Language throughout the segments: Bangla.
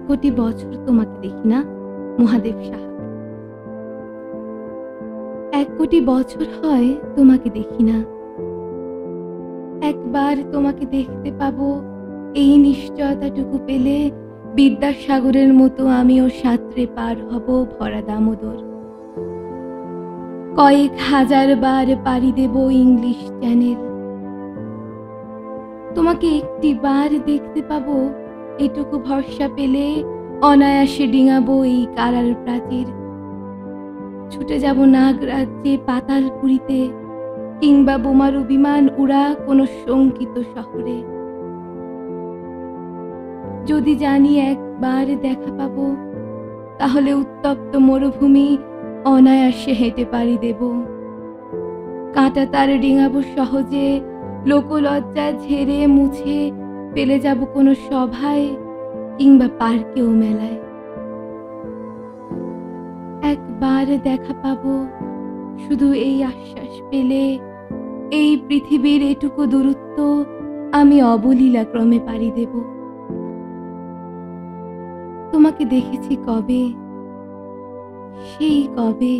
কোটি বছর তোমাকে দেখি না, মহাদেব সাহা। 1 কোটি বছর হয় তোমাকে দেখি না। একবার তোমাকে দেখতে পাবো, এই নিশ্চয়তাটুকু পেলে বিদ্যাসাগরের মতো আমিও সাঁতরে পার হব ভরা দামোদর। কয়েক হাজার বার পাড়ি দেব ইংলিশ চ্যানেল। তোমাকে একটি বার দেখতে পাবো, এটুকু ভরসা পেলে অনায়াসে ডিঙাবো এই কারার প্রাচীর। ছুটে যাব নাগরাজ্যে পাতালপুরীতে, কিংবা বোমারু বিমান উড়া কোনো শঙ্কিত শহরে। যদি জানি একবার দেখা পাবো, তাহলে উত্তপ্ত মরুভূমি অনায়াসে হেঁটে পাড়ি দেব। কাঁটা তার ডিঙাবো সহজে, লোকলজ্জা ঝেড়ে মুছে পেলে যাব কোনো সভায় কিংবা পার্কেও মেলায়। একবার দেখা পাবো, শুধু এই আশ্বাস পেলে এই পৃথিবীর এটুকু দূরত্ব আমি অবলীলা ক্রমে পাড়ি দেব। তোমাকে দেখেছি কবে, সেই কবে,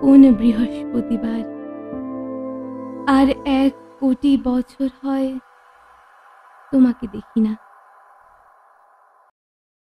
কোন বৃহস্পতিবার। আর 1 কোটি বছর হয় তোমাকে দেখি না।